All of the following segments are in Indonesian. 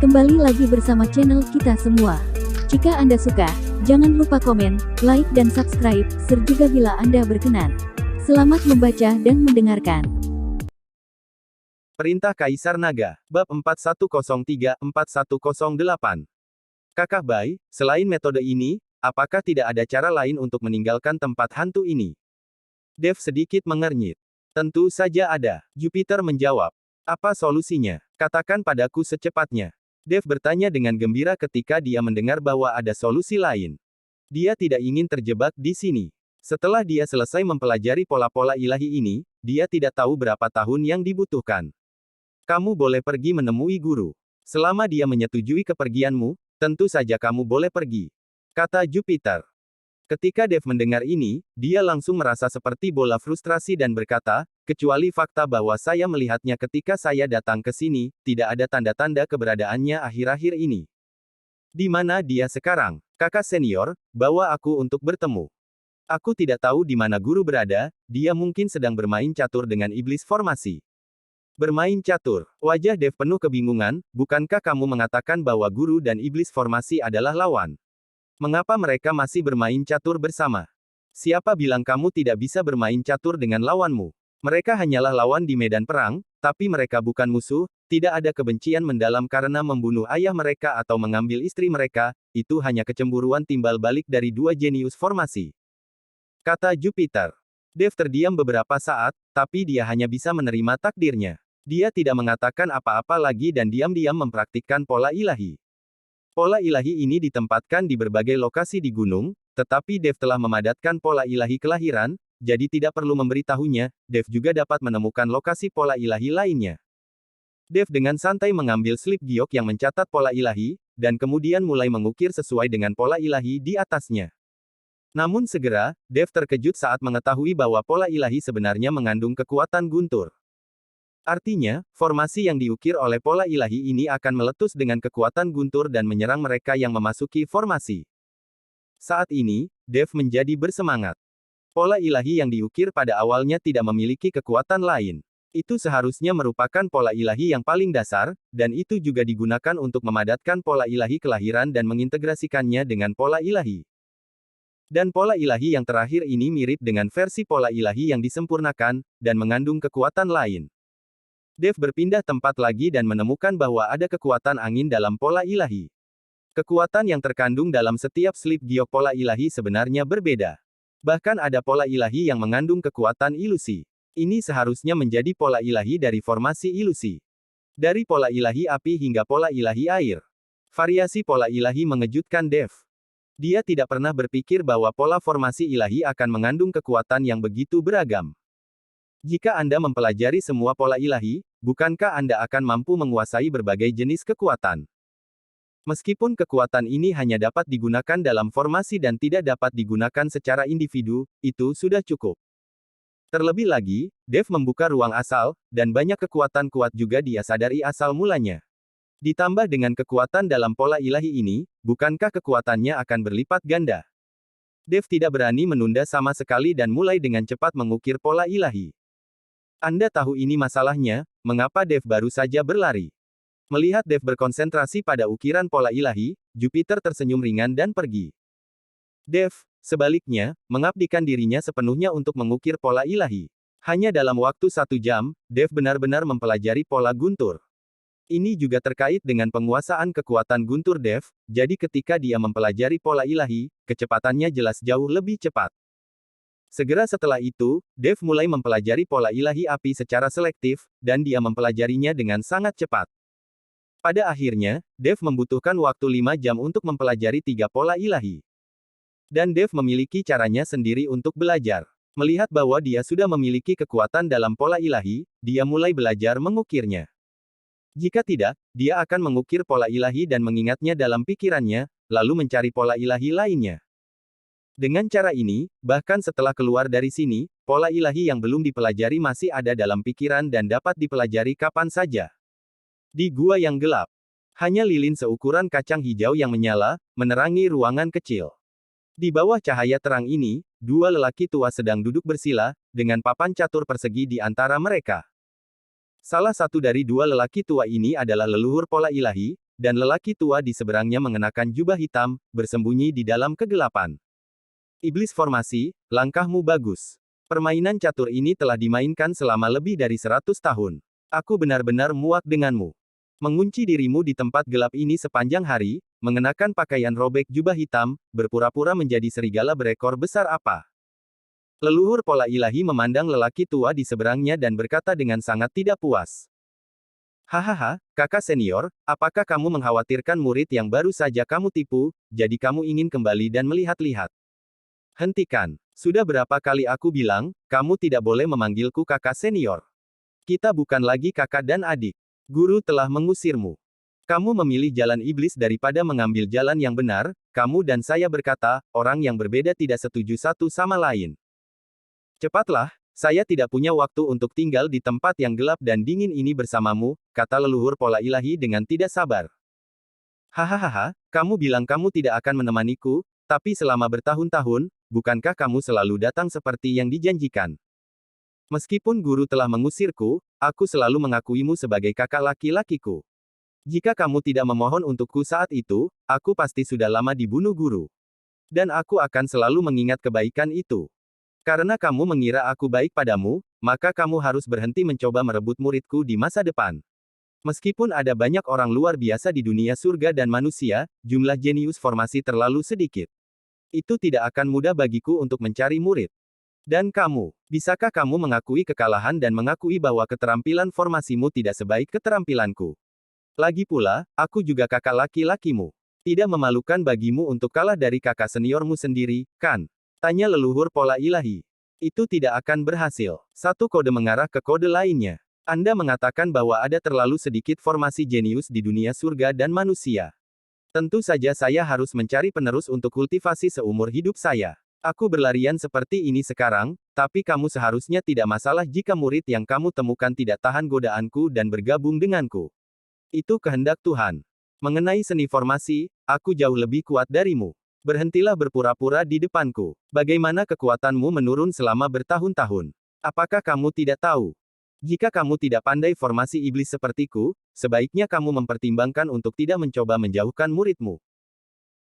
Kembali lagi bersama channel kita semua. Jika Anda suka, jangan lupa komen, like dan subscribe, serta bila Anda berkenan. Selamat membaca dan mendengarkan. Perintah Kaisar Naga, Bab 4103-4108. Kakak Bai, selain metode ini, apakah tidak ada cara lain untuk meninggalkan tempat hantu ini? Dev sedikit mengernyit. Tentu saja ada, Jupiter menjawab. Apa solusinya? Katakan padaku secepatnya. Dev bertanya dengan gembira ketika dia mendengar bahwa ada solusi lain. Dia tidak ingin terjebak di sini. Setelah dia selesai mempelajari pola-pola ilahi ini, dia tidak tahu berapa tahun yang dibutuhkan. Kamu boleh pergi menemui guru. Selama dia menyetujui kepergianmu, tentu saja kamu boleh pergi, kata Jupiter. Ketika Dev mendengar ini, dia langsung merasa seperti bola frustrasi dan berkata, kecuali fakta bahwa saya melihatnya ketika saya datang ke sini, tidak ada tanda-tanda keberadaannya akhir-akhir ini. Di mana dia sekarang? Kakak senior, bawa aku untuk bertemu. Aku tidak tahu di mana guru berada, dia mungkin sedang bermain catur dengan iblis formasi. Bermain catur. Wajah Dev penuh kebingungan, bukankah kamu mengatakan bahwa guru dan iblis formasi adalah lawan? Mengapa mereka masih bermain catur bersama? Siapa bilang kamu tidak bisa bermain catur dengan lawanmu? Mereka hanyalah lawan di medan perang, tapi mereka bukan musuh, tidak ada kebencian mendalam karena membunuh ayah mereka atau mengambil istri mereka, itu hanya kecemburuan timbal balik dari dua jenius formasi. Kata Jupiter. Dev terdiam beberapa saat, tapi dia hanya bisa menerima takdirnya. Dia tidak mengatakan apa-apa lagi dan diam-diam mempraktikkan pola ilahi. Pola ilahi ini ditempatkan di berbagai lokasi di gunung, tetapi Dev telah memadatkan pola ilahi kelahiran, jadi tidak perlu memberitahunya, Dev juga dapat menemukan lokasi pola ilahi lainnya. Dev dengan santai mengambil slip giok yang mencatat pola ilahi, dan kemudian mulai mengukir sesuai dengan pola ilahi di atasnya. Namun segera, Dev terkejut saat mengetahui bahwa pola ilahi sebenarnya mengandung kekuatan guntur. Artinya, formasi yang diukir oleh pola ilahi ini akan meletus dengan kekuatan guntur dan menyerang mereka yang memasuki formasi. Saat ini, Dev menjadi bersemangat. Pola ilahi yang diukir pada awalnya tidak memiliki kekuatan lain. Itu seharusnya merupakan pola ilahi yang paling dasar, dan itu juga digunakan untuk memadatkan pola ilahi kelahiran dan mengintegrasikannya dengan pola ilahi. Dan pola ilahi yang terakhir ini mirip dengan versi pola ilahi yang disempurnakan, dan mengandung kekuatan lain. Dev berpindah tempat lagi dan menemukan bahwa ada kekuatan angin dalam pola ilahi. Kekuatan yang terkandung dalam setiap slip giok pola ilahi sebenarnya berbeda. Bahkan ada pola ilahi yang mengandung kekuatan ilusi. Ini seharusnya menjadi pola ilahi dari formasi ilusi. Dari pola ilahi api hingga pola ilahi air. Variasi pola ilahi mengejutkan Dev. Dia tidak pernah berpikir bahwa pola formasi ilahi akan mengandung kekuatan yang begitu beragam. Jika Anda mempelajari semua pola ilahi, bukankah Anda akan mampu menguasai berbagai jenis kekuatan? Meskipun kekuatan ini hanya dapat digunakan dalam formasi dan tidak dapat digunakan secara individu, itu sudah cukup. Terlebih lagi, Dev membuka ruang asal, dan banyak kekuatan kuat juga dia sadari asal mulanya. Ditambah dengan kekuatan dalam pola ilahi ini, bukankah kekuatannya akan berlipat ganda? Dev tidak berani menunda sama sekali dan mulai dengan cepat mengukir pola ilahi. Anda tahu ini masalahnya, mengapa Dev baru saja berlari? Melihat Dev berkonsentrasi pada ukiran pola ilahi, Jupiter tersenyum ringan dan pergi. Dev, sebaliknya, mengabdikan dirinya sepenuhnya untuk mengukir pola ilahi. Hanya dalam waktu 1 jam, Dev benar-benar mempelajari pola guntur. Ini juga terkait dengan penguasaan kekuatan guntur Dev, jadi ketika dia mempelajari pola ilahi, kecepatannya jelas jauh lebih cepat. Segera setelah itu, Dev mulai mempelajari pola ilahi api secara selektif, dan dia mempelajarinya dengan sangat cepat. Pada akhirnya, Dev membutuhkan waktu 5 jam untuk mempelajari 3 pola ilahi. Dan Dev memiliki caranya sendiri untuk belajar. Melihat bahwa dia sudah memiliki kekuatan dalam pola ilahi, dia mulai belajar mengukirnya. Jika tidak, dia akan mengukir pola ilahi dan mengingatnya dalam pikirannya, lalu mencari pola ilahi lainnya. Dengan cara ini, bahkan setelah keluar dari sini, pola ilahi yang belum dipelajari masih ada dalam pikiran dan dapat dipelajari kapan saja. Di gua yang gelap, hanya lilin seukuran kacang hijau yang menyala, menerangi ruangan kecil. Di bawah cahaya terang ini, dua lelaki tua sedang duduk bersila, dengan papan catur persegi di antara mereka. Salah satu dari dua lelaki tua ini adalah leluhur pola ilahi, dan lelaki tua di seberangnya mengenakan jubah hitam, bersembunyi di dalam kegelapan. Iblis formasi, langkahmu bagus. Permainan catur ini telah dimainkan selama lebih dari 100 tahun. Aku benar-benar muak denganmu. Mengunci dirimu di tempat gelap ini sepanjang hari, mengenakan pakaian robek jubah hitam, berpura-pura menjadi serigala berekor besar apa? Leluhur pola ilahi memandang lelaki tua di seberangnya dan berkata dengan sangat tidak puas. Hahaha, kakak senior, apakah kamu mengkhawatirkan murid yang baru saja kamu tipu, jadi kamu ingin kembali dan melihat-lihat? Hentikan. Sudah berapa kali aku bilang, kamu tidak boleh memanggilku kakak senior. Kita bukan lagi kakak dan adik. Guru telah mengusirmu. Kamu memilih jalan iblis daripada mengambil jalan yang benar, kamu dan saya berkata, orang yang berbeda tidak setuju satu sama lain. Cepatlah, saya tidak punya waktu untuk tinggal di tempat yang gelap dan dingin ini bersamamu, kata leluhur pola ilahi dengan tidak sabar. Hahaha, kamu bilang kamu tidak akan menemaniku, tapi selama bertahun-tahun, bukankah kamu selalu datang seperti yang dijanjikan? Meskipun guru telah mengusirku, aku selalu mengakuimu sebagai kakak laki-lakiku. Jika kamu tidak memohon untukku saat itu, aku pasti sudah lama dibunuh guru. Dan aku akan selalu mengingat kebaikan itu. Karena kamu mengira aku baik padamu, maka kamu harus berhenti mencoba merebut muridku di masa depan. Meskipun ada banyak orang luar biasa di dunia surga dan manusia, jumlah jenius formasi terlalu sedikit. Itu tidak akan mudah bagiku untuk mencari murid. Dan kamu, bisakah kamu mengakui kekalahan dan mengakui bahwa keterampilan formasimu tidak sebaik keterampilanku? Lagi pula, aku juga kakak laki-lakimu. Tidak memalukan bagimu untuk kalah dari kakak seniormu sendiri, kan? Tanya leluhur pola ilahi. Itu tidak akan berhasil. Satu kode mengarah ke kode lainnya. Anda mengatakan bahwa ada terlalu sedikit formasi jenius di dunia surga dan manusia. Tentu saja saya harus mencari penerus untuk kultivasi seumur hidup saya. Aku berlarian seperti ini sekarang, tapi kamu seharusnya tidak masalah jika murid yang kamu temukan tidak tahan godaanku dan bergabung denganku. Itu kehendak Tuhan. Mengenai seni formasi, aku jauh lebih kuat darimu. Berhentilah berpura-pura di depanku. Bagaimana kekuatanmu menurun selama bertahun-tahun? Apakah kamu tidak tahu? Jika kamu tidak pandai formasi iblis sepertiku, sebaiknya kamu mempertimbangkan untuk tidak mencoba menjauhkan muridmu.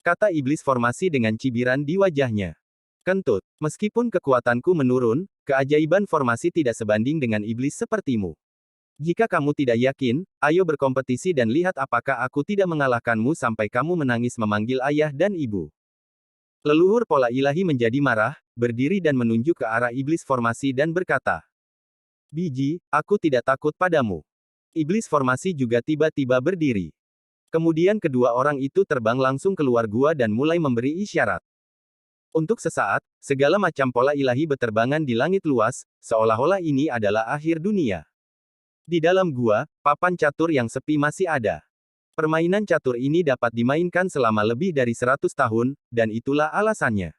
Kata iblis formasi dengan cibiran di wajahnya. Kentut, meskipun kekuatanku menurun, keajaiban formasi tidak sebanding dengan iblis sepertimu. Jika kamu tidak yakin, ayo berkompetisi dan lihat apakah aku tidak mengalahkanmu sampai kamu menangis memanggil ayah dan ibu. Leluhur pola ilahi menjadi marah, berdiri dan menunjuk ke arah iblis formasi dan berkata, Biji, aku tidak takut padamu. Iblis formasi juga tiba-tiba berdiri. Kemudian kedua orang itu terbang langsung keluar gua dan mulai memberi isyarat. Untuk sesaat, segala macam pola ilahi beterbangan di langit luas, seolah-olah ini adalah akhir dunia. Di dalam gua, papan catur yang sepi masih ada. Permainan catur ini dapat dimainkan selama lebih dari 100 tahun, dan itulah alasannya.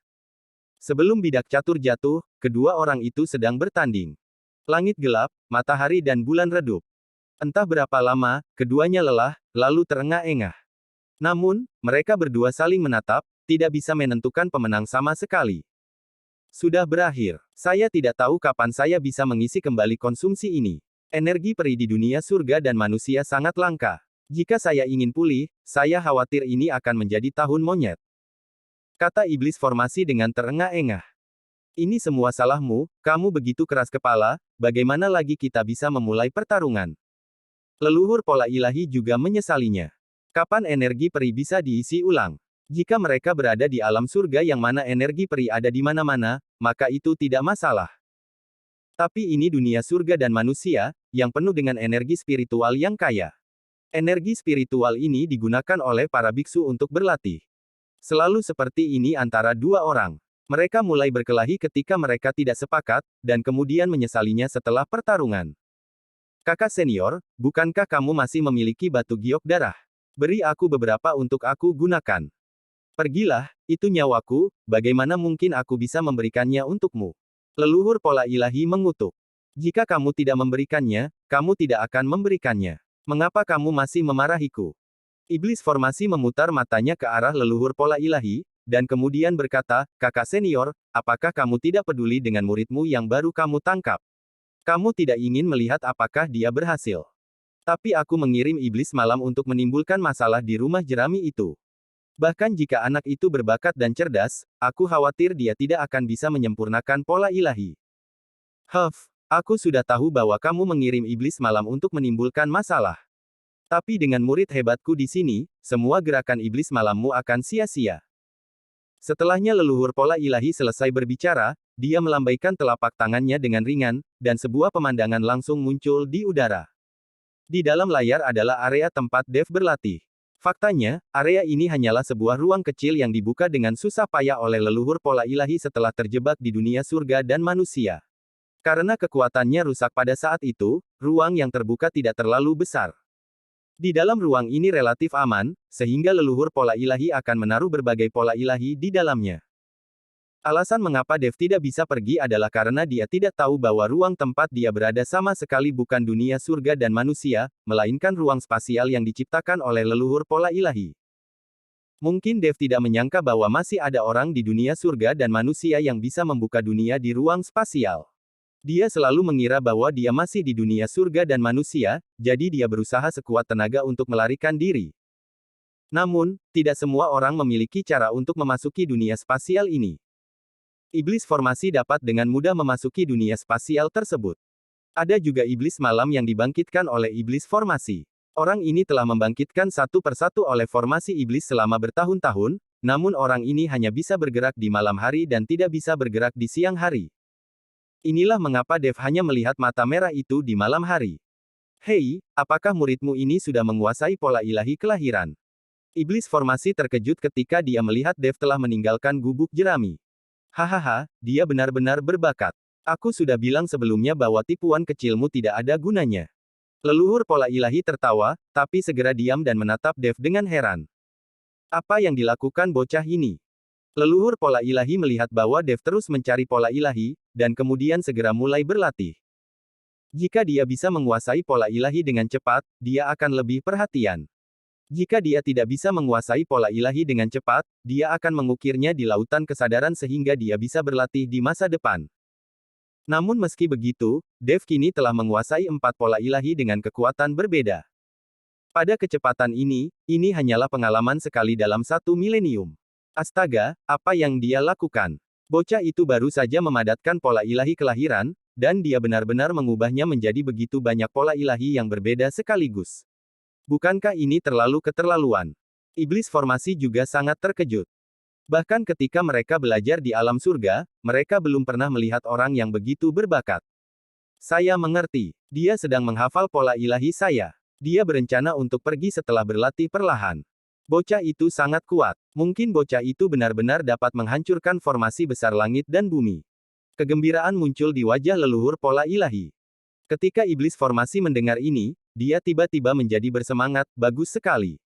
Sebelum bidak catur jatuh, kedua orang itu sedang bertanding. Langit gelap, matahari dan bulan redup. Entah berapa lama, keduanya lelah, lalu terengah-engah. Namun, mereka berdua saling menatap, tidak bisa menentukan pemenang sama sekali. Sudah berakhir. Saya tidak tahu kapan saya bisa mengisi kembali konsumsi ini. Energi peri di dunia surga dan manusia sangat langka. Jika saya ingin pulih, saya khawatir ini akan menjadi tahun monyet. Kata iblis formasi dengan terengah-engah. Ini semua salahmu, kamu begitu keras kepala, bagaimana lagi kita bisa memulai pertarungan? Leluhur pola ilahi juga menyesalinya. Kapan energi peri bisa diisi ulang? Jika mereka berada di alam surga yang mana energi peri ada di mana-mana, maka itu tidak masalah. Tapi ini dunia surga dan manusia, yang penuh dengan energi spiritual yang kaya. Energi spiritual ini digunakan oleh para biksu untuk berlatih. Selalu seperti ini antara dua orang. Mereka mulai berkelahi ketika mereka tidak sepakat, dan kemudian menyesalinya setelah pertarungan. Kakak senior, bukankah kamu masih memiliki batu giok darah? Beri aku beberapa untuk aku gunakan. Pergilah, itu nyawaku, bagaimana mungkin aku bisa memberikannya untukmu? Leluhur pola ilahi mengutuk. Jika kamu tidak memberikannya, kamu tidak akan memberikannya. Mengapa kamu masih memarahiku? Iblis formasi memutar matanya ke arah leluhur pola ilahi, dan kemudian berkata, kakak senior, apakah kamu tidak peduli dengan muridmu yang baru kamu tangkap? Kamu tidak ingin melihat apakah dia berhasil. Tapi aku mengirim iblis malam untuk menimbulkan masalah di rumah jerami itu. Bahkan jika anak itu berbakat dan cerdas, aku khawatir dia tidak akan bisa menyempurnakan pola ilahi. Aku sudah tahu bahwa kamu mengirim iblis malam untuk menimbulkan masalah. Tapi dengan murid hebatku di sini, semua gerakan iblis malammu akan sia-sia. Setelahnya leluhur pola ilahi selesai berbicara, dia melambaikan telapak tangannya dengan ringan, dan sebuah pemandangan langsung muncul di udara. Di dalam layar adalah area tempat Dev berlatih. Faktanya, area ini hanyalah sebuah ruang kecil yang dibuka dengan susah payah oleh leluhur pola ilahi setelah terjebak di dunia surga dan manusia. Karena kekuatannya rusak pada saat itu, ruang yang terbuka tidak terlalu besar. Di dalam ruang ini relatif aman, sehingga leluhur pola ilahi akan menaruh berbagai pola ilahi di dalamnya. Alasan mengapa Dev tidak bisa pergi adalah karena dia tidak tahu bahwa ruang tempat dia berada sama sekali bukan dunia surga dan manusia, melainkan ruang spasial yang diciptakan oleh leluhur pola ilahi. Mungkin Dev tidak menyangka bahwa masih ada orang di dunia surga dan manusia yang bisa membuka dunia di ruang spasial. Dia selalu mengira bahwa dia masih di dunia surga dan manusia, jadi dia berusaha sekuat tenaga untuk melarikan diri. Namun, tidak semua orang memiliki cara untuk memasuki dunia spasial ini. Iblis formasi dapat dengan mudah memasuki dunia spasial tersebut. Ada juga iblis malam yang dibangkitkan oleh iblis formasi. Orang ini telah membangkitkan satu persatu oleh formasi iblis selama bertahun-tahun, namun orang ini hanya bisa bergerak di malam hari dan tidak bisa bergerak di siang hari. Inilah mengapa Dev hanya melihat mata merah itu di malam hari. Hei, apakah muridmu ini sudah menguasai pola ilahi kelahiran? Iblis formasi terkejut ketika dia melihat Dev telah meninggalkan gubuk jerami. Hahaha, dia benar-benar berbakat. Aku sudah bilang sebelumnya bahwa tipuan kecilmu tidak ada gunanya. Leluhur pola ilahi tertawa, tapi segera diam dan menatap Dev dengan heran. Apa yang dilakukan bocah ini? Leluhur pola ilahi melihat bahwa Dev terus mencari pola ilahi, dan kemudian segera mulai berlatih. Jika dia bisa menguasai pola ilahi dengan cepat, dia akan lebih perhatian. Jika dia tidak bisa menguasai pola ilahi dengan cepat, dia akan mengukirnya di lautan kesadaran sehingga dia bisa berlatih di masa depan. Namun meski begitu, Dev kini telah menguasai 4 pola ilahi dengan kekuatan berbeda. Pada kecepatan ini hanyalah pengalaman sekali dalam 1 milenium. Astaga, apa yang dia lakukan? Bocah itu baru saja memadatkan pola ilahi kelahiran, dan dia benar-benar mengubahnya menjadi begitu banyak pola ilahi yang berbeda sekaligus. Bukankah ini terlalu keterlaluan? Iblis formasi juga sangat terkejut. Bahkan ketika mereka belajar di alam surga, mereka belum pernah melihat orang yang begitu berbakat. Saya mengerti. Dia sedang menghafal pola ilahi saya. Dia berencana untuk pergi setelah berlatih perlahan. Bocah itu sangat kuat. Mungkin bocah itu benar-benar dapat menghancurkan formasi besar langit dan bumi. Kegembiraan muncul di wajah leluhur pola ilahi. Ketika iblis formasi mendengar ini, dia tiba-tiba menjadi bersemangat, bagus sekali.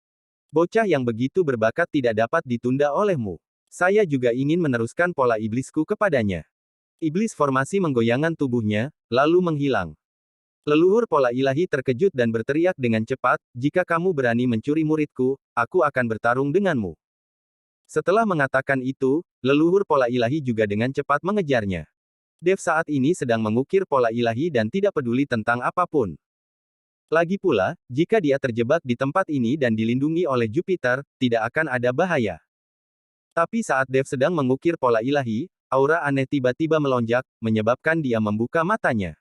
Bocah yang begitu berbakat tidak dapat ditunda olehmu. Saya juga ingin meneruskan pola iblisku kepadanya. Iblis formasi menggoyangkan tubuhnya, lalu menghilang. Leluhur pola ilahi terkejut dan berteriak dengan cepat, jika kamu berani mencuri muridku, aku akan bertarung denganmu. Setelah mengatakan itu, leluhur pola ilahi juga dengan cepat mengejarnya. Dev saat ini sedang mengukir pola ilahi dan tidak peduli tentang apapun. Lagi pula, jika dia terjebak di tempat ini dan dilindungi oleh Jupiter, tidak akan ada bahaya. Tapi saat Dev sedang mengukir pola ilahi, aura aneh tiba-tiba melonjak, menyebabkan dia membuka matanya.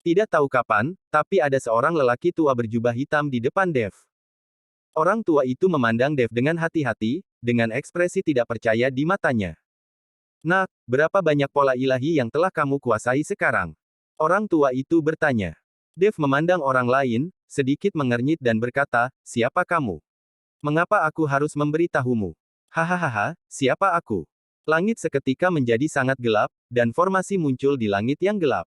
Tidak tahu kapan, tapi ada seorang lelaki tua berjubah hitam di depan Dev. Orang tua itu memandang Dev dengan hati-hati, dengan ekspresi tidak percaya di matanya. Nak, berapa banyak pola ilahi yang telah kamu kuasai sekarang? Orang tua itu bertanya. Dev memandang orang lain, sedikit mengernyit dan berkata, siapa kamu? Mengapa aku harus memberitahumu? Hahaha, siapa aku? Langit seketika menjadi sangat gelap, dan formasi muncul di langit yang gelap.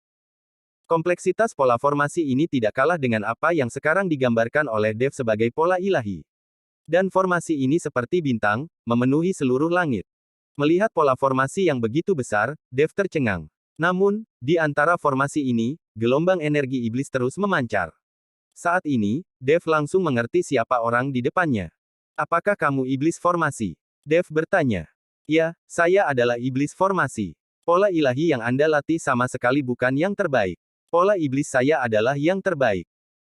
Kompleksitas pola formasi ini tidak kalah dengan apa yang sekarang digambarkan oleh Dev sebagai pola ilahi. Dan formasi ini seperti bintang, memenuhi seluruh langit. Melihat pola formasi yang begitu besar, Dev tercengang. Namun, di antara formasi ini, gelombang energi iblis terus memancar. Saat ini, Dev langsung mengerti siapa orang di depannya. Apakah kamu iblis formasi? Dev bertanya. Ya, saya adalah iblis formasi. Pola ilahi yang Anda latih sama sekali bukan yang terbaik. Pola iblis saya adalah yang terbaik.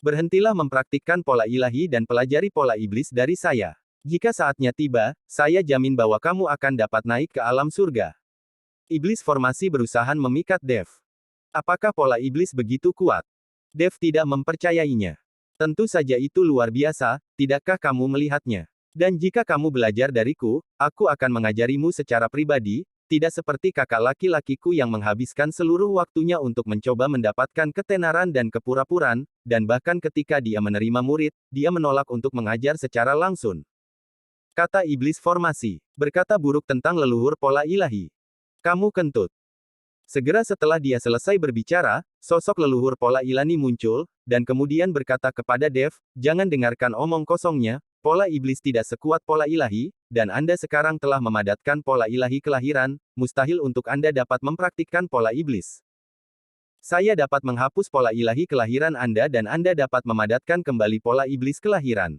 Berhentilah mempraktikkan pola ilahi dan pelajari pola iblis dari saya. Jika saatnya tiba, saya jamin bahwa kamu akan dapat naik ke alam surga. Iblis formasi berusaha memikat Dev. Apakah pola iblis begitu kuat? Dev tidak mempercayainya. Tentu saja itu luar biasa, tidakkah kamu melihatnya? Dan jika kamu belajar dariku, aku akan mengajarimu secara pribadi, tidak seperti kakak laki-lakiku yang menghabiskan seluruh waktunya untuk mencoba mendapatkan ketenaran dan kepura-puraan, dan bahkan ketika dia menerima murid, dia menolak untuk mengajar secara langsung. Kata iblis formasi, berkata buruk tentang leluhur pola ilahi. Kamu kentut. Segera setelah dia selesai berbicara, sosok leluhur pola ilahi muncul, dan kemudian berkata kepada Dev, jangan dengarkan omong kosongnya, pola iblis tidak sekuat pola ilahi, dan Anda sekarang telah memadatkan pola ilahi kelahiran, mustahil untuk Anda dapat mempraktikkan pola iblis. Saya dapat menghapus pola ilahi kelahiran Anda dan Anda dapat memadatkan kembali pola iblis kelahiran.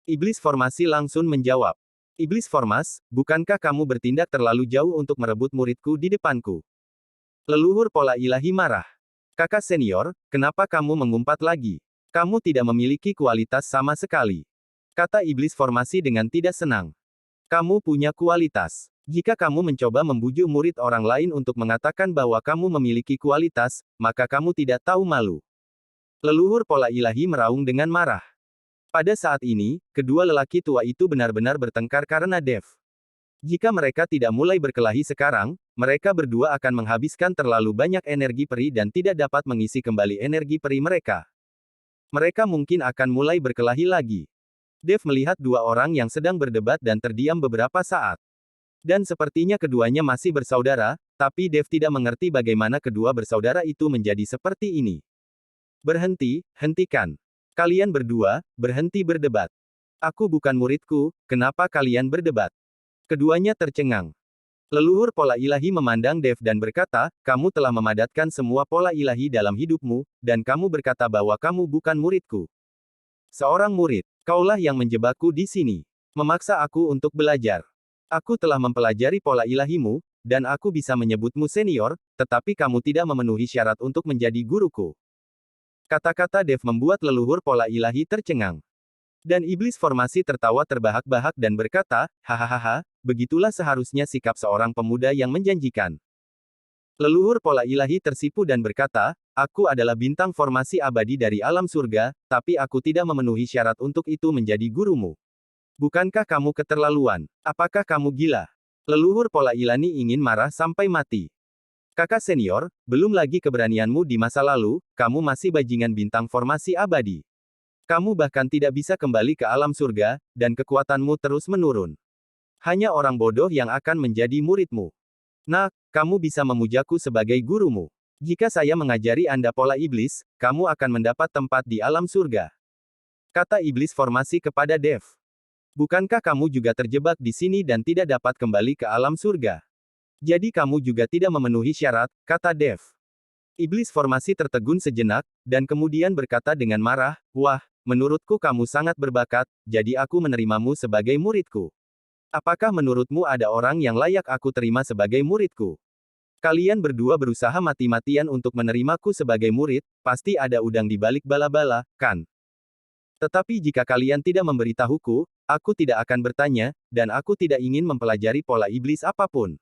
Iblis formasi langsung menjawab. Iblis formas, bukankah kamu bertindak terlalu jauh untuk merebut muridku di depanku? Leluhur pola ilahi marah. Kakak senior, kenapa kamu mengumpat lagi? Kamu tidak memiliki kualitas sama sekali. Kata iblis formasi dengan tidak senang. Kamu punya kualitas. Jika kamu mencoba membujuk murid orang lain untuk mengatakan bahwa kamu memiliki kualitas, maka kamu tidak tahu malu. Leluhur pola ilahi meraung dengan marah. Pada saat ini, kedua lelaki tua itu benar-benar bertengkar karena Dev. Jika mereka tidak mulai berkelahi sekarang, mereka berdua akan menghabiskan terlalu banyak energi peri dan tidak dapat mengisi kembali energi peri mereka. Mereka mungkin akan mulai berkelahi lagi. Dev melihat dua orang yang sedang berdebat dan terdiam beberapa saat. Dan sepertinya keduanya masih bersaudara, tapi Dev tidak mengerti bagaimana kedua bersaudara itu menjadi seperti ini. Berhenti, hentikan. Kalian berdua, berhenti berdebat. Aku bukan muridku, kenapa kalian berdebat? Keduanya tercengang. Leluhur pola ilahi memandang Dev dan berkata, kamu telah memadatkan semua pola ilahi dalam hidupmu, dan kamu berkata bahwa kamu bukan muridku. Seorang murid, kaulah yang menjebakku di sini. Memaksa aku untuk belajar. Aku telah mempelajari pola ilahimu, dan aku bisa menyebutmu senior, tetapi kamu tidak memenuhi syarat untuk menjadi guruku. Kata-kata Dev membuat leluhur pola ilahi tercengang. Dan iblis formasi tertawa terbahak-bahak dan berkata, hahaha, begitulah seharusnya sikap seorang pemuda yang menjanjikan. Leluhur pola ilahi tersipu dan berkata, aku adalah bintang formasi abadi dari alam surga, tapi aku tidak memenuhi syarat untuk itu menjadi gurumu. Bukankah kamu keterlaluan? Apakah kamu gila? Leluhur pola ilahi ingin marah sampai mati. Kakak senior, belum lagi keberanianmu di masa lalu, kamu masih bajingan bintang formasi abadi. Kamu bahkan tidak bisa kembali ke alam surga, dan kekuatanmu terus menurun. Hanya orang bodoh yang akan menjadi muridmu. Nah, kamu bisa memujaku sebagai gurumu. Jika saya mengajari Anda pola iblis, kamu akan mendapat tempat di alam surga. Kata iblis formasi kepada Dev. Bukankah kamu juga terjebak di sini dan tidak dapat kembali ke alam surga? Jadi kamu juga tidak memenuhi syarat, kata Dev. Iblis formasi tertegun sejenak, dan kemudian berkata dengan marah, wah, menurutku kamu sangat berbakat, jadi aku menerimamu sebagai muridku. Apakah menurutmu ada orang yang layak aku terima sebagai muridku? Kalian berdua berusaha mati-matian untuk menerimaku sebagai murid, pasti ada udang di balik bala-bala, kan? Tetapi jika kalian tidak memberitahuku, aku tidak akan bertanya, dan aku tidak ingin mempelajari pola iblis apapun.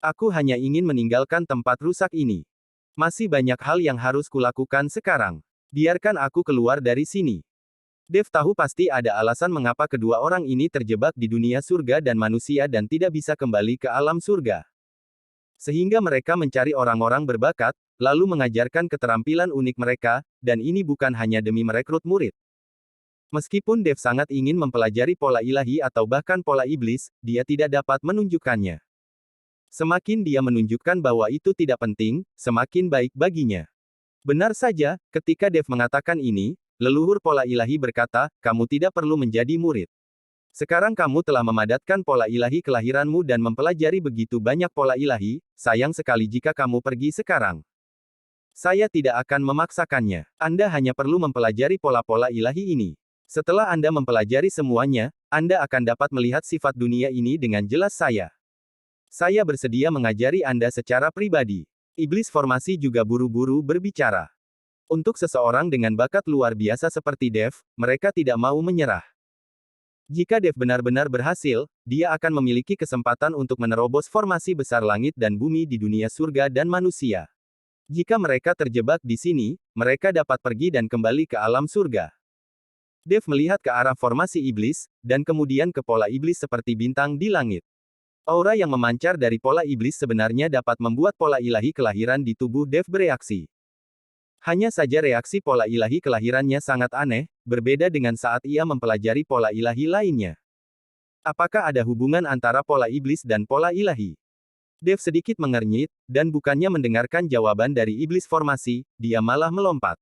Aku hanya ingin meninggalkan tempat rusak ini. Masih banyak hal yang harus kulakukan sekarang. Biarkan aku keluar dari sini. Dev tahu pasti ada alasan mengapa kedua orang ini terjebak di dunia surga dan manusia dan tidak bisa kembali ke alam surga. Sehingga mereka mencari orang-orang berbakat, lalu mengajarkan keterampilan unik mereka, dan ini bukan hanya demi merekrut murid. Meskipun Dev sangat ingin mempelajari pola ilahi atau bahkan pola iblis, dia tidak dapat menunjukkannya. Semakin dia menunjukkan bahwa itu tidak penting, semakin baik baginya. Benar saja, ketika Dev mengatakan ini, leluhur pola ilahi berkata, kamu tidak perlu menjadi murid. Sekarang kamu telah memadatkan pola ilahi kelahiranmu dan mempelajari begitu banyak pola ilahi, sayang sekali jika kamu pergi sekarang. Saya tidak akan memaksakannya. Anda hanya perlu mempelajari pola-pola ilahi ini. Setelah Anda mempelajari semuanya, Anda akan dapat melihat sifat dunia ini dengan jelas. Saya bersedia mengajari Anda secara pribadi. Iblis formasi juga buru-buru berbicara. Untuk seseorang dengan bakat luar biasa seperti Dev, mereka tidak mau menyerah. Jika Dev benar-benar berhasil, dia akan memiliki kesempatan untuk menerobos formasi besar langit dan bumi di dunia surga dan manusia. Jika mereka terjebak di sini, mereka dapat pergi dan kembali ke alam surga. Dev melihat ke arah formasi iblis, dan kemudian ke pola iblis seperti bintang di langit. Aura yang memancar dari pola iblis sebenarnya dapat membuat pola ilahi kelahiran di tubuh Dev bereaksi. Hanya saja reaksi pola ilahi kelahirannya sangat aneh, berbeda dengan saat ia mempelajari pola ilahi lainnya. Apakah ada hubungan antara pola iblis dan pola ilahi? Dev sedikit mengernyit, dan bukannya mendengarkan jawaban dari iblis formasi, dia malah melompat.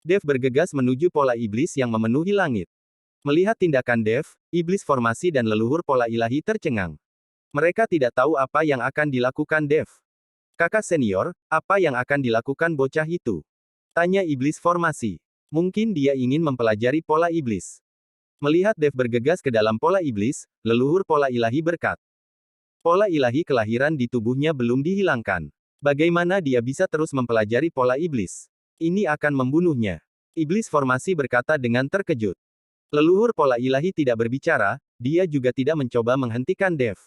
Dev bergegas menuju pola iblis yang memenuhi langit. Melihat tindakan Dev, iblis formasi dan leluhur pola ilahi tercengang. Mereka tidak tahu apa yang akan dilakukan Dev. Kakak senior, apa yang akan dilakukan bocah itu? Tanya iblis formasi. Mungkin dia ingin mempelajari pola iblis. Melihat Dev bergegas ke dalam pola iblis, leluhur pola ilahi berkat. Pola ilahi kelahiran di tubuhnya belum dihilangkan. Bagaimana dia bisa terus mempelajari pola iblis? Ini akan membunuhnya. Iblis formasi berkata dengan terkejut. Leluhur pola ilahi tidak berbicara, dia juga tidak mencoba menghentikan Dev.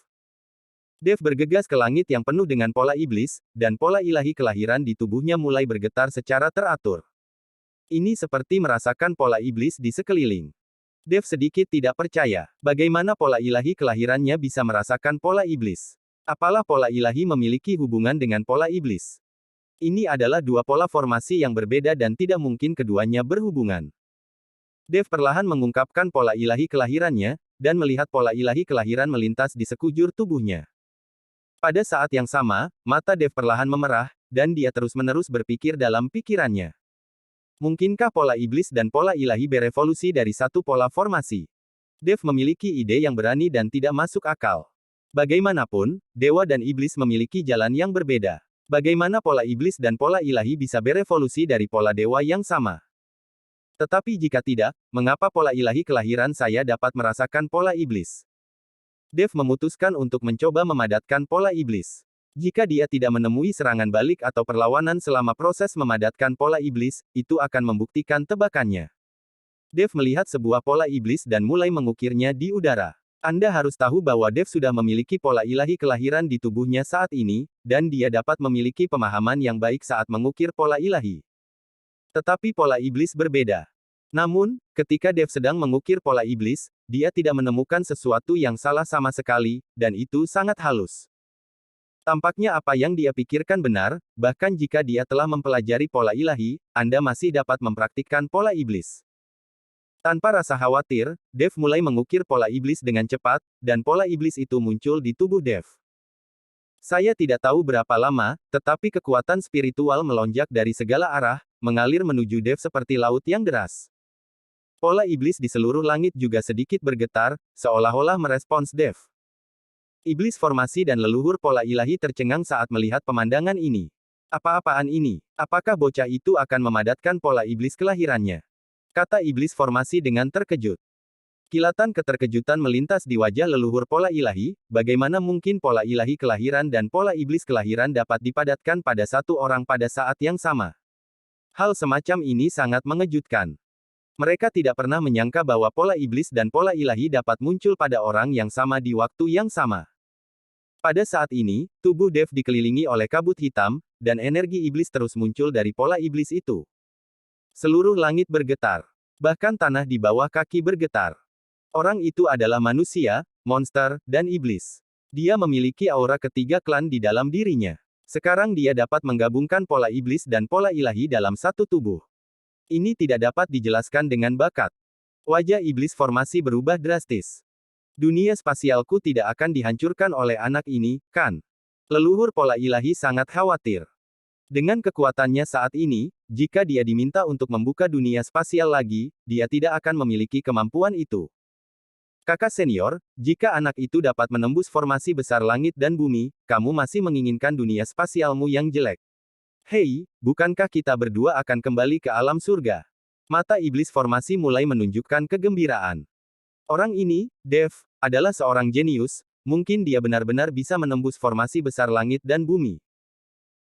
Dev bergegas ke langit yang penuh dengan pola iblis, dan pola ilahi kelahiran di tubuhnya mulai bergetar secara teratur. Ini seperti merasakan pola iblis di sekeliling. Dev sedikit tidak percaya, bagaimana pola ilahi kelahirannya bisa merasakan pola iblis. Apalah pola ilahi memiliki hubungan dengan pola iblis? Ini adalah dua pola formasi yang berbeda dan tidak mungkin keduanya berhubungan. Dev perlahan mengungkapkan pola ilahi kelahirannya, dan melihat pola ilahi kelahiran melintas di sekujur tubuhnya. Pada saat yang sama, mata Dev perlahan memerah, dan dia terus-menerus berpikir dalam pikirannya. Mungkinkah pola iblis dan pola ilahi berevolusi dari satu pola formasi? Dev memiliki ide yang berani dan tidak masuk akal. Bagaimanapun, dewa dan iblis memiliki jalan yang berbeda. Bagaimana pola iblis dan pola ilahi bisa berevolusi dari pola dewa yang sama? Tetapi jika tidak, mengapa pola ilahi kelahiran saya dapat merasakan pola iblis? Dev memutuskan untuk mencoba memadatkan pola iblis. Jika dia tidak menemui serangan balik atau perlawanan selama proses memadatkan pola iblis, itu akan membuktikan tebakannya. Dev melihat sebuah pola iblis dan mulai mengukirnya di udara. Anda harus tahu bahwa Dev sudah memiliki pola ilahi kelahiran di tubuhnya saat ini, dan dia dapat memiliki pemahaman yang baik saat mengukir pola ilahi. Tetapi pola iblis berbeda. Namun, ketika Dev sedang mengukir pola iblis, dia tidak menemukan sesuatu yang salah sama sekali, dan itu sangat halus. Tampaknya apa yang dia pikirkan benar, bahkan jika dia telah mempelajari pola ilahi, Anda masih dapat mempraktikkan pola iblis. Tanpa rasa khawatir, Dev mulai mengukir pola iblis dengan cepat, dan pola iblis itu muncul di tubuh Dev. Saya tidak tahu berapa lama, tetapi kekuatan spiritual melonjak dari segala arah, mengalir menuju Dev seperti laut yang deras. Pola iblis di seluruh langit juga sedikit bergetar, seolah-olah merespons Dev. Iblis formasi dan leluhur pola ilahi tercengang saat melihat pemandangan ini. Apa-apaan ini? Apakah bocah itu akan memadatkan pola iblis kelahirannya? Kata iblis formasi dengan terkejut. Kilatan keterkejutan melintas di wajah leluhur pola ilahi, bagaimana mungkin pola ilahi kelahiran dan pola iblis kelahiran dapat dipadatkan pada satu orang pada saat yang sama? Hal semacam ini sangat mengejutkan. Mereka tidak pernah menyangka bahwa pola iblis dan pola ilahi dapat muncul pada orang yang sama di waktu yang sama. Pada saat ini, tubuh Dev dikelilingi oleh kabut hitam, dan energi iblis terus muncul dari pola iblis itu. Seluruh langit bergetar. Bahkan tanah di bawah kaki bergetar. Orang itu adalah manusia, monster, dan iblis. Dia memiliki aura ketiga klan di dalam dirinya. Sekarang dia dapat menggabungkan pola iblis dan pola ilahi dalam satu tubuh. Ini tidak dapat dijelaskan dengan bakat. Wajah iblis formasi berubah drastis. Dunia spasialku tidak akan dihancurkan oleh anak ini, kan? Leluhur pola ilahi sangat khawatir. Dengan kekuatannya saat ini, jika dia diminta untuk membuka dunia spasial lagi, dia tidak akan memiliki kemampuan itu. Kakak senior, jika anak itu dapat menembus formasi besar langit dan bumi, kamu masih menginginkan dunia spasialmu yang jelek. Hei, bukankah kita berdua akan kembali ke alam surga? Mata iblis formasi mulai menunjukkan kegembiraan. Orang ini, Dev, adalah seorang jenius, mungkin dia benar-benar bisa menembus formasi besar langit dan bumi.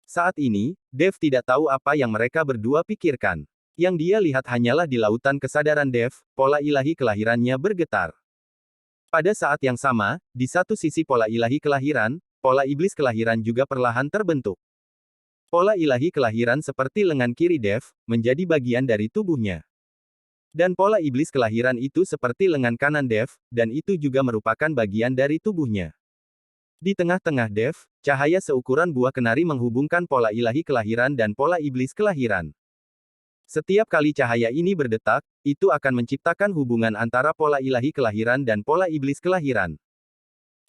Saat ini, Dev tidak tahu apa yang mereka berdua pikirkan. Yang dia lihat hanyalah di lautan kesadaran Dev, pola ilahi kelahirannya bergetar. Pada saat yang sama, di satu sisi pola ilahi kelahiran, pola iblis kelahiran juga perlahan terbentuk. Pola ilahi kelahiran seperti lengan kiri Dev, menjadi bagian dari tubuhnya. Dan pola iblis kelahiran itu seperti lengan kanan Dev, dan itu juga merupakan bagian dari tubuhnya. Di tengah-tengah Dev, cahaya seukuran buah kenari menghubungkan pola ilahi kelahiran dan pola iblis kelahiran. Setiap kali cahaya ini berdetak, itu akan menciptakan hubungan antara pola ilahi kelahiran dan pola iblis kelahiran.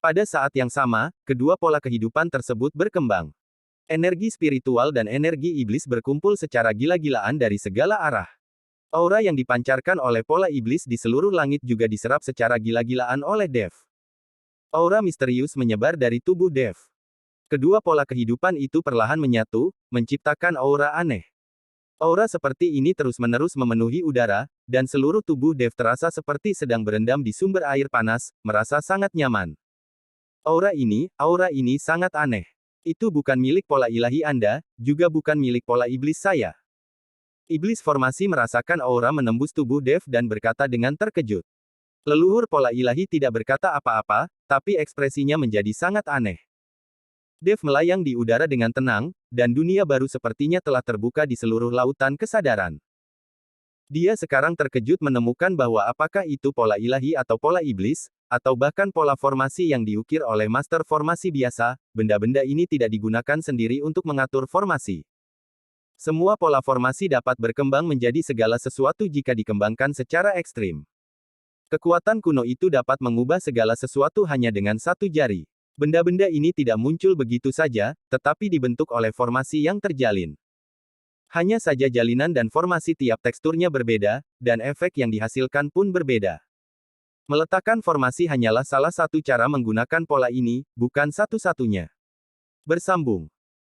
Pada saat yang sama, kedua pola kehidupan tersebut berkembang. Energi spiritual dan energi iblis berkumpul secara gila-gilaan dari segala arah. Aura yang dipancarkan oleh pola iblis di seluruh langit juga diserap secara gila-gilaan oleh Dev. Aura misterius menyebar dari tubuh Dev. Kedua pola kehidupan itu perlahan menyatu, menciptakan aura aneh. Aura seperti ini terus-menerus memenuhi udara, dan seluruh tubuh Dev terasa seperti sedang berendam di sumber air panas, merasa sangat nyaman. Aura ini sangat aneh. Itu bukan milik pola ilahi Anda, juga bukan milik pola iblis saya. Iblis formasi merasakan aura menembus tubuh Dev dan berkata dengan terkejut. Leluhur pola ilahi tidak berkata apa-apa, tapi ekspresinya menjadi sangat aneh. Dev melayang di udara dengan tenang, dan dunia baru sepertinya telah terbuka di seluruh lautan kesadaran. Dia sekarang terkejut menemukan bahwa apakah itu pola ilahi atau pola iblis, atau bahkan pola formasi yang diukir oleh master formasi biasa, benda-benda ini tidak digunakan sendiri untuk mengatur formasi. Semua pola formasi dapat berkembang menjadi segala sesuatu jika dikembangkan secara ekstrim. Kekuatan kuno itu dapat mengubah segala sesuatu hanya dengan satu jari. Benda-benda ini tidak muncul begitu saja, tetapi dibentuk oleh formasi yang terjalin. Hanya saja jalinan dan formasi tiap teksturnya berbeda, dan efek yang dihasilkan pun berbeda. Meletakkan formasi hanyalah salah satu cara menggunakan pola ini, bukan satu-satunya. Bersambung.